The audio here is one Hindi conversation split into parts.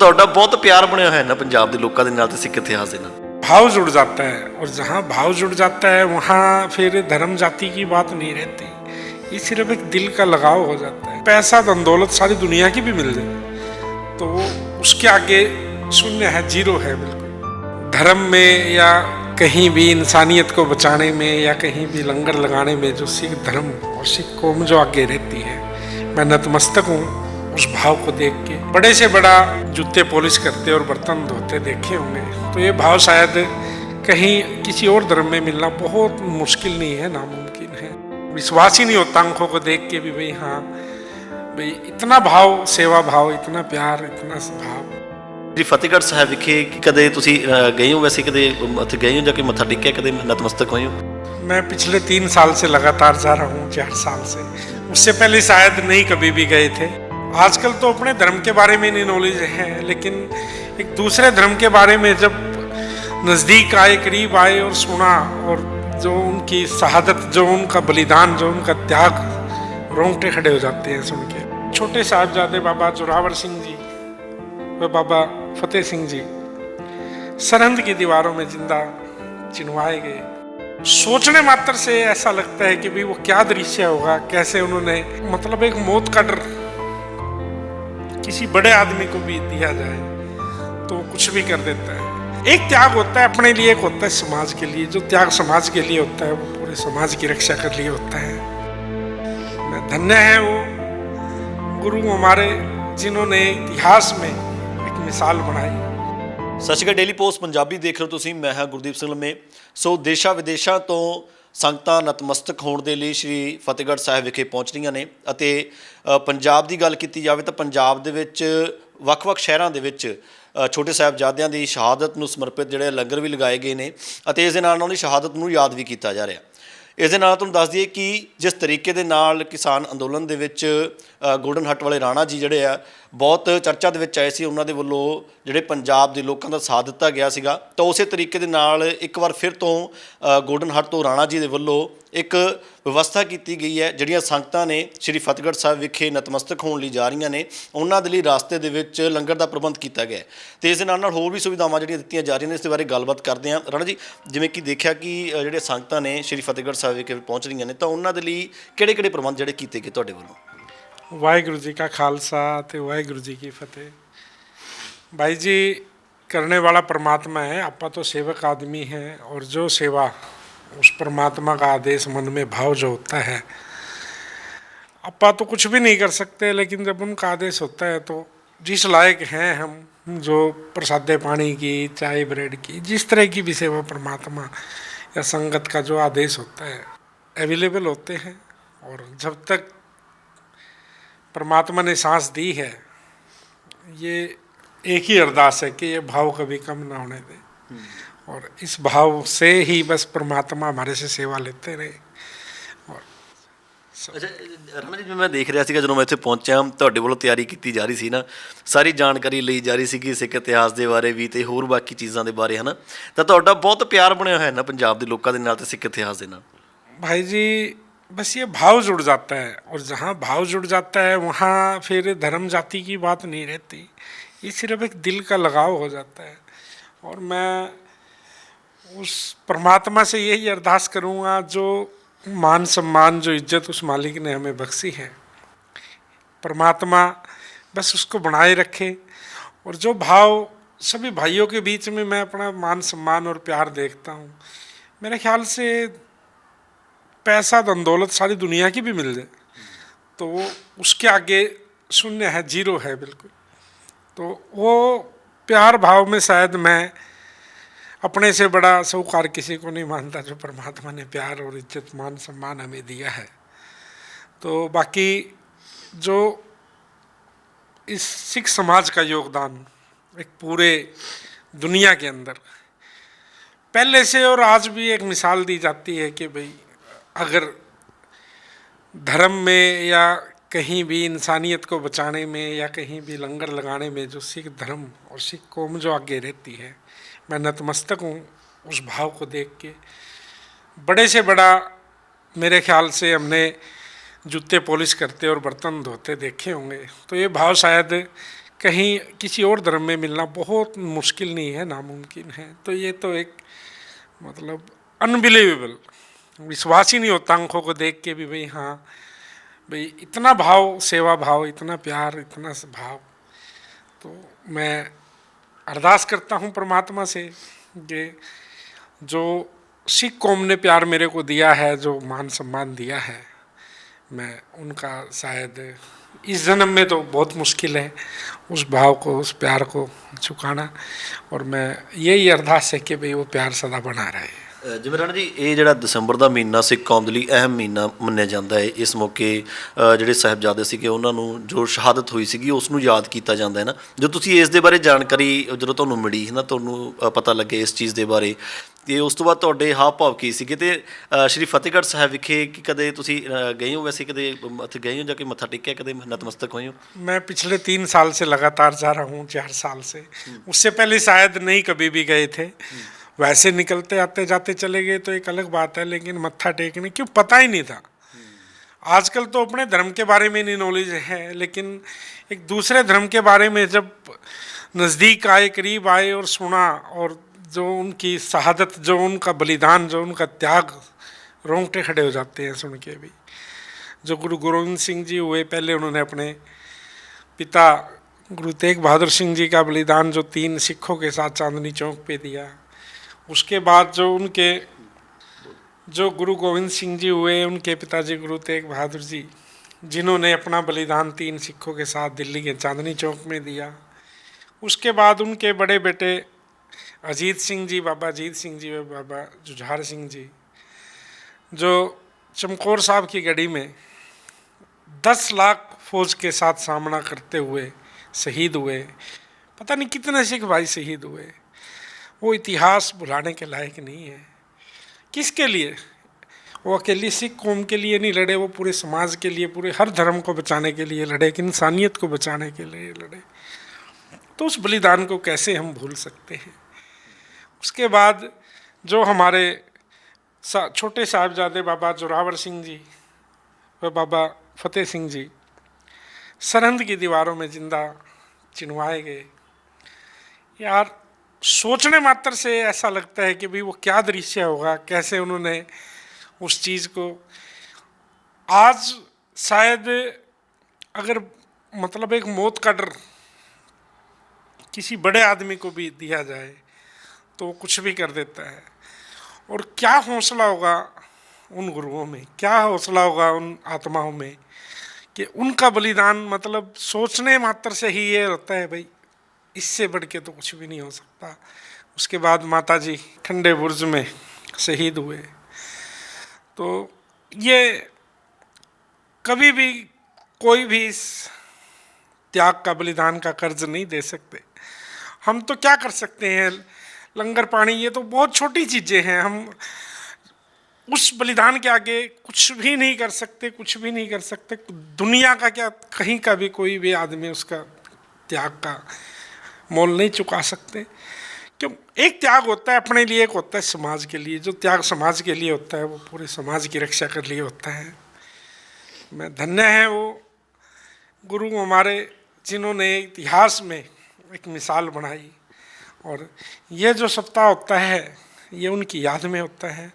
ਤੁਹਾਡਾ ਬਹੁਤ ਪਿਆਰ ਬਣਿਆ ਹੋਇਆ ਨਾ ਪੰਜਾਬ ਦੇ ਲੋਕਾਂ ਦੇ ਨਾਲ ਤੇ ਸਿੱਖ ਇਤਿਹਾਸ ਦੇ ਨਾਲ। भाव जुड़ जाता है और जहाँ भाव जुड़ जाता है वहाँ फिर धर्म जाति की बात नहीं रहती। ये सिर्फ एक दिल का लगाव हो जाता है। पैसा धन दौलत सारी दुनिया की भी मिल जाए तो वो उसके आगे शून्य है, जीरो है बिल्कुल। धर्म में या कहीं भी इंसानियत को बचाने में या कहीं भी लंगर लगाने में जो सिख धर्म और सिख कौम जो आगे रहती है, मैं नतमस्तक हूँ उस भाव को देख के। बड़े से बड़ा जूते पॉलिश करते और बर्तन धोते देखे होंगे, तो ये भाव शायद कहीं किसी और धर्म में मिलना बहुत मुश्किल नहीं है, नामुमकिन है। विश्वास ही नहीं होता आंखों को देख के भी भाई हाँ भाई इतना भाव, सेवा भाव, इतना प्यार, इतना भाव। ਜੀ ਫਤਿਹਗੜ੍ਹ ਸਾਹਿਬ ਵਿਖੇ ਕਦੇ ਤੁਸੀਂ ਗਏ ਹੋ? ਵੈਸੇ ਕਦੇ ਉੱਥੇ ਗਏ ਹੋ ਜਾ ਕੇ ਮੱਥਾ ਟੇਕਿਆ, ਕਦੇ ਨਤਮਸਤਕ ਹੋਏ ਹੋ? मैं पिछले 3 साल से लगातार जा रहा हूँ, 4 साल से। उससे पहले शायद नहीं कभी भी गए थे। आजकल तो अपने धर्म के बारे में नहीं नॉलेज है, लेकिन एक दूसरे धर्म के बारे में जब नज़दीक आए, करीब आए और सुना, और जो उनकी शहादत, जो उनका बलिदान, जो उनका त्याग, रोंगटे खड़े हो जाते हैं सुन के। छोटे साहिबजादे बाबा जोरावर सिंह जी व बाबा फतेह सिंह जी सरहंद की दीवारों में जिंदा चिनवाए गए। सोचने मात्र से ऐसा लगता है कि भाई वो क्या दृश्य होगा, कैसे उन्होंने, मतलब एक मौत का डर किसी बड़े आदमी को भी दिया जाए तो कुछ भी कर देता है। एक त्याग होता है अपने लिए, एक होता है समाज के लिए। जो त्याग समाज के लिए होता है वो पूरे समाज की रक्षा कर लिए होता है। मैं धन्य है वो गुरु हमारे जिन्होंने इतिहास में एक मिसाल बनाई। ਸਤਿ ਸ਼੍ਰੀ ਅਕਾਲ। ਡੇਲੀ ਪੋਸਟ ਪੰਜਾਬੀ ਦੇਖ ਰਹੇ ਹੋ ਤੁਸੀਂ, ਮੈਂ ਹਾਂ ਗੁਰਦੀਪ ਸਿੰਘ ਲੰਮੇ। ਸੋ ਦੇਸ਼ਾਂ ਵਿਦੇਸ਼ਾਂ ਤੋਂ ਸੰਗਤਾਂ ਨਤਮਸਤਕ ਹੋਣ ਦੇ ਲਈ ਸ਼੍ਰੀ ਫਤਿਹਗੜ੍ਹ ਸਾਹਿਬ ਵਿਖੇ ਪਹੁੰਚ ਰਹੀਆਂ ਨੇ। ਅਤੇ ਪੰਜਾਬ ਦੀ ਗੱਲ ਕੀਤੀ ਜਾਵੇ ਤਾਂ ਪੰਜਾਬ ਦੇ ਵਿੱਚ ਵੱਖ-ਵੱਖ ਸ਼ਹਿਰਾਂ ਦੇ ਵਿੱਚ ਛੋਟੇ ਸਾਹਿਬਜ਼ਾਦਿਆਂ ਦੀ ਸ਼ਹਾਦਤ ਨੂੰ ਸਮਰਪਿਤ ਜਿਹੜੇ ਲੰਗਰ ਵੀ ਲਗਾਏ ਗਏ ਨੇ, ਅਤੇ ਇਸ ਦੇ ਨਾਲ ਉਹਨਾਂ ਦੀ ਸ਼ਹਾਦਤ ਨੂੰ ਯਾਦ ਵੀ ਕੀਤਾ ਜਾ ਰਿਹਾ। ਇਸ ਦੇ ਨਾਲ ਤੁਹਾਨੂੰ ਦੱਸ ਦਈਏ ਕਿ ਜਿਸ ਤਰੀਕੇ ਦੇ ਨਾਲ ਕਿਸਾਨ ਅੰਦੋਲਨ ਦੇ ਵਿੱਚ ਗੋਲਡਨ ਹੱਟ ਵਾਲੇ ਰਾਣਾ ਜੀ ਜਿਹੜੇ ਆ ਬਹੁਤ ਚਰਚਾ ਦੇ ਵਿੱਚ ਆਏ ਸੀ, ਉਹਨਾਂ ਦੇ ਵੱਲੋਂ ਜਿਹੜੇ ਪੰਜਾਬ ਦੇ ਲੋਕਾਂ ਦਾ ਸਾਥ ਦਿੱਤਾ ਗਿਆ ਸੀਗਾ, ਤਾਂ ਉਸੇ ਤਰੀਕੇ ਦੇ ਨਾਲ ਇੱਕ ਵਾਰ ਫਿਰ ਤੋਂ ਗੋਲਡਨ ਹੱਟ ਤੋਂ ਰਾਣਾ ਜੀ ਦੇ ਵੱਲੋਂ ਇੱਕ ਵਿਵਸਥਾ ਕੀਤੀ ਗਈ ਹੈ। ਜਿਹੜੀਆਂ ਸੰਗਤਾਂ ਨੇ ਸ਼੍ਰੀ ਫਤਿਹਗੜ੍ਹ ਸਾਹਿਬ ਵਿਖੇ ਨਤਮਸਤਕ ਹੋਣ ਲਈ ਜਾ ਰਹੀਆਂ ਨੇ, ਉਹਨਾਂ ਦੇ ਲਈ ਰਾਸਤੇ ਦੇ ਵਿੱਚ ਲੰਗਰ ਦਾ ਪ੍ਰਬੰਧ ਕੀਤਾ ਗਿਆ ਅਤੇ ਇਸ ਦੇ ਨਾਲ ਨਾਲ ਹੋਰ ਵੀ ਸੁਵਿਧਾਵਾਂ ਜਿਹੜੀਆਂ ਦਿੱਤੀਆਂ ਜਾ ਰਹੀਆਂ ਨੇ। ਇਸ ਦੇ ਬਾਰੇ ਗੱਲਬਾਤ ਕਰਦੇ ਹਾਂ। ਰਾਣਾ ਜੀ, ਜਿਵੇਂ ਕਿ ਦੇਖਿਆ ਕਿ ਜਿਹੜੇ ਸੰਗਤਾਂ ਨੇ ਸ਼੍ਰੀ ਫਤਿਹਗੜ੍ਹ ਸਾਹਿਬ ਵਿਖੇ ਪਹੁੰਚ ਰਹੀਆਂ ਨੇ, ਤਾਂ ਉਹਨਾਂ ਦੇ ਲਈ ਕਿਹੜੇ-ਕਿਹੜੇ ਪ੍ਰਬੰਧ ਜਿਹੜੇ ਕੀਤੇ ਗਏ ਤੁਹਾਡੇ ਵੱਲੋਂ? वाहिगुरु जी का खालसा ते वाहिगुरु जी की फतेह। भाई जी, करने वाला परमात्मा है, आपा तो सेवक आदमी है, और जो सेवा उस परमात्मा का आदेश मन में भाव जो होता है, आपा तो कुछ भी नहीं कर सकते, लेकिन जब उनका आदेश होता है तो जिस लायक हैं हम, जो प्रसादे पानी की, चाय ब्रेड की, जिस तरह की भी सेवा परमात्मा या संगत का जो आदेश होता है अवेलेबल होते हैं। और जब तक परमात्मा ने सांस दी है, ये एक ही अरदास है कि ये भाव कभी कम ना होने दे, और इस भाव से ही बस परमात्मा हमारे से सेवा लेते रहे। और ਅੱਛਾ ਰਾਣਾ ਜੀ, ਜਿਵੇਂ ਮੈਂ ਦੇਖ ਰਿਹਾ ਸੀਗਾ ਜਦੋਂ ਮੈਂ ਇੱਥੇ ਪਹੁੰਚਿਆ, ਤੁਹਾਡੇ ਵੱਲੋਂ ਤਿਆਰੀ ਕੀਤੀ ਜਾ ਰਹੀ ਸੀ ਨਾ, ਸਾਰੀ ਜਾਣਕਾਰੀ ਲਈ ਜਾ ਰਹੀ ਸੀਗੀ ਸਿੱਖ ਇਤਿਹਾਸ ਦੇ ਬਾਰੇ ਵੀ ਅਤੇ ਹੋਰ ਬਾਕੀ ਚੀਜ਼ਾਂ ਦੇ ਬਾਰੇ, ਹੈ ਨਾ, ਤਾਂ ਤੁਹਾਡਾ ਬਹੁਤ ਪਿਆਰ ਬਣਿਆ ਹੋਇਆ ਨਾ ਪੰਜਾਬ ਦੇ ਲੋਕਾਂ ਦੇ ਨਾਲ ਅਤੇ ਸਿੱਖ ਇਤਿਹਾਸ ਦੇ ਨਾਲ। भाई जी, बस ये भाव जुड़ जाता है, और जहाँ भाव जुड़ जाता है वहाँ फिर धर्म जाति की बात नहीं रहती। ये सिर्फ एक दिल का लगाव हो जाता है। और मैं उस परमात्मा से यही अरदास करूँगा, जो मान सम्मान, जो इज्जत उस मालिक ने हमें बख्शी है, परमात्मा बस उसको बनाए रखे। और जो भाव सभी भाइयों के बीच में मैं अपना मान सम्मान और प्यार देखता हूँ, मेरे ख्याल से पैसा धन दौलत सारी दुनिया की भी मिल जाए तो वो उसके आगे शून्य है, जीरो है बिल्कुल। तो वो प्यार भाव में शायद मैं अपने से बड़ा साहूकार किसी को नहीं मानता, जो परमात्मा ने प्यार और इज्जत मान सम्मान हमें दिया है। तो बाकी जो इस सिख समाज का योगदान एक पूरे दुनिया के अंदर पहले से और आज भी एक मिसाल दी जाती है कि भाई अगर धर्म में या कहीं भी इंसानियत को बचाने में या कहीं भी लंगर लगाने में जो सिख धर्म और सिख कौम जो आगे रहती है, मैं नतमस्तक हूँ उस भाव को देख के। बड़े से बड़ा मेरे ख्याल से हमने जूते पॉलिश करते और बर्तन धोते देखे होंगे, तो ये भाव शायद कहीं किसी और धर्म में मिलना बहुत मुश्किल नहीं है, नामुमकिन है। तो ये तो एक मतलब अनबिलीवेबल, विश्वास ही नहीं होता आंखों को देख के भी भाई हाँ भाई इतना भाव, सेवा भाव, इतना प्यार, इतना भाव। तो मैं अरदास करता हूँ परमात्मा से कि जो सिख कौम ने प्यार मेरे को दिया है, जो मान सम्मान दिया है, मैं उनका शायद इस जन्म में तो बहुत मुश्किल है उस भाव को, उस प्यार को चुकाना। और मैं यही अरदास है कि भाई वो प्यार सदा बना रहे। ਜਿਵੇਂ ਰਾਣਾ ਜੀ, ਇਹ ਜਿਹੜਾ ਦਸੰਬਰ ਦਾ ਮਹੀਨਾ ਸਿੱਖ ਕੌਮ ਦੇ ਲਈ ਅਹਿਮ ਮਹੀਨਾ ਮੰਨਿਆ ਜਾਂਦਾ ਹੈ। ਇਸ ਮੌਕੇ ਜਿਹੜੇ ਸਾਹਿਬਜ਼ਾਦੇ ਸੀਗੇ ਉਹਨਾਂ ਨੂੰ ਜੋ ਸ਼ਹਾਦਤ ਹੋਈ ਸੀਗੀ ਉਸ ਨੂੰ ਯਾਦ ਕੀਤਾ ਜਾਂਦਾ ਹੈ ਨਾ। ਜੋ ਤੁਸੀਂ ਇਸ ਦੇ ਬਾਰੇ ਜਾਣਕਾਰੀ ਜਦੋਂ ਤੁਹਾਨੂੰ ਮਿਲੀ ਹੈ ਨਾ, ਤੁਹਾਨੂੰ ਪਤਾ ਲੱਗੇ ਇਸ ਚੀਜ਼ ਦੇ ਬਾਰੇ, ਤੇ ਉਸ ਤੋਂ ਬਾਅਦ ਤੁਹਾਡੇ ਹਾਵ ਭਾਵ ਕੀ ਸੀਗੇ? ਤੇ ਸ਼੍ਰੀ ਫਤਿਹਗੜ੍ਹ ਸਾਹਿਬ ਵਿਖੇ ਕਿ ਕਦੇ ਤੁਸੀਂ ਗਏ ਹੋ, ਵੈਸੇ ਕਦੇ ਉੱਥੇ ਗਏ ਹੋ, ਜਾ ਕੇ ਮੱਥਾ ਟੇਕਿਆ, ਕਦੇ ਨਤਮਸਤਕ ਹੋਏ ਹੋ? मैं पिछले 3 साल से लगातार जा रहा हूँ, 4 साल से। उससे पहले शायद नहीं कभी भी गए थे। वैसे निकलते आते जाते चले गए तो एक अलग बात है, लेकिन मत्था टेकने क्यों पता ही नहीं था। आजकल तो अपने धर्म के बारे में नहीं नॉलेज है, लेकिन एक दूसरे धर्म के बारे में जब नज़दीक आए, करीब आए और सुना, और जो उनकी शहादत, जो उनका बलिदान, जो उनका त्याग, रोंगटे खड़े हो जाते हैं सुन के भी। जो गुरु गोविंद सिंह जी हुए, पहले उन्होंने अपने पिता गुरु तेग बहादुर सिंह जी का बलिदान जो 3 सिखों के साथ चांदनी चौक पे दिया, उसके बाद जो उनके जो गुरु गोविंद सिंह जी हुए, उनके पिताजी गुरु तेग बहादुर जी, जिन्होंने अपना बलिदान 3 सिखों के साथ दिल्ली के चांदनी चौक में दिया। उसके बाद उनके बड़े बेटे अजीत सिंह जी, बाबा अजीत सिंह जी व बाबा जुझार सिंह जी, जो चमकौर साहब की गढ़ी में 10 लाख फौज के साथ सामना करते हुए शहीद हुए। पता नहीं कितने सिख भाई शहीद हुए। वो इतिहास भुलाने के लायक नहीं है। किसके लिए? वो अकेली सिख कौम के लिए नहीं लड़े, वो पूरे समाज के लिए, पूरे हर धर्म को बचाने के लिए लड़े, कि इंसानियत को बचाने के लिए लड़े। तो उस बलिदान को कैसे हम भूल सकते हैं? उसके बाद जो हमारे छोटे साहिबजादे बाबा जोरावर सिंह जी व बाबा फतेह सिंह जी सरहंद की दीवारों में जिंदा चिनवाए गए, यार सोचने मात्र से ऐसा लगता है कि भाई वो क्या दृश्य होगा, कैसे उन्होंने उस चीज़ को। आज शायद अगर मतलब एक मौत का डर किसी बड़े आदमी को भी दिया जाए तो वो कुछ भी कर देता है। और क्या हौसला होगा उन गुरुओं में, क्या हौसला होगा उन आत्माओं में, कि उनका बलिदान मतलब सोचने मात्र से ही ये होता है भाई इससे बढ़ के तो कुछ भी नहीं हो सकता। उसके बाद माता जी ठंडे बुर्ज में शहीद हुए। तो ये कभी भी कोई भी इस त्याग का, बलिदान का कर्ज नहीं दे सकते। हम तो क्या कर सकते हैं, लंगर पानी, ये तो बहुत छोटी चीज़ें हैं। हम उस बलिदान के आगे कुछ भी नहीं कर सकते, कुछ भी नहीं कर सकते। दुनिया का क्या, कहीं का भी कोई भी आदमी उसका त्याग का मोल नहीं चुका सकते। क्यों? एक त्याग होता है अपने लिए, एक होता है समाज के लिए। जो त्याग समाज के लिए होता है वो पूरे समाज की रक्षा के लिए होता है। मैं धन्य है वो गुरु हमारे, जिन्होंने इतिहास में एक मिसाल बनाई। और ये जो सप्ताह होता है ये उनकी याद में होता है।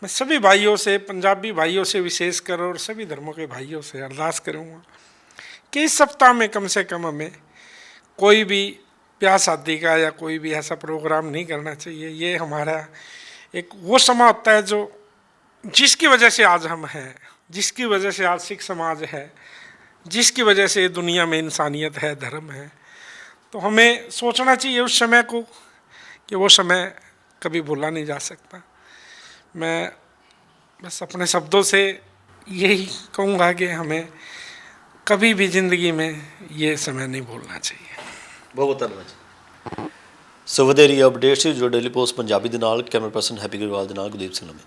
मैं सभी भाइयों से, पंजाबी भाइयों से विशेषकर, और सभी धर्मों के भाइयों से अरदास करूँगा कि इस सप्ताह में कम से कम हमें कोई भी ब्याह शादी का या कोई भी ऐसा प्रोग्राम नहीं करना चाहिए। ये हमारा एक वो समय होता है जो जिसकी वजह से आज हम हैं, जिसकी वजह से आज सिख समाज है, जिसकी वजह से दुनिया में इंसानियत है, धर्म है। तो हमें सोचना चाहिए उस समय को कि वो समय कभी भूला नहीं जा सकता। मैं बस अपने शब्दों से यही कहूँगा कि हमें कभी भी ज़िंदगी में ये समय नहीं भूलना चाहिए। बहुत बहुत धन्यवाद। सो ਵਧੇਰੀ ਅਪਡੇਟਸ ਜੋ ਡੇਲੀ ਪੋਸਟ ਪੰਜਾਬੀ ਦੇ ਨਾਲ ਕੈਮਰਾ ਪਰਸਨ ਹੈਪੀ ਗਰੇਵਾਲ ਦੇ ਨਾਲ ਗੁਰਦੀਪ ਸਿੰਘ ਲੰਮੇ।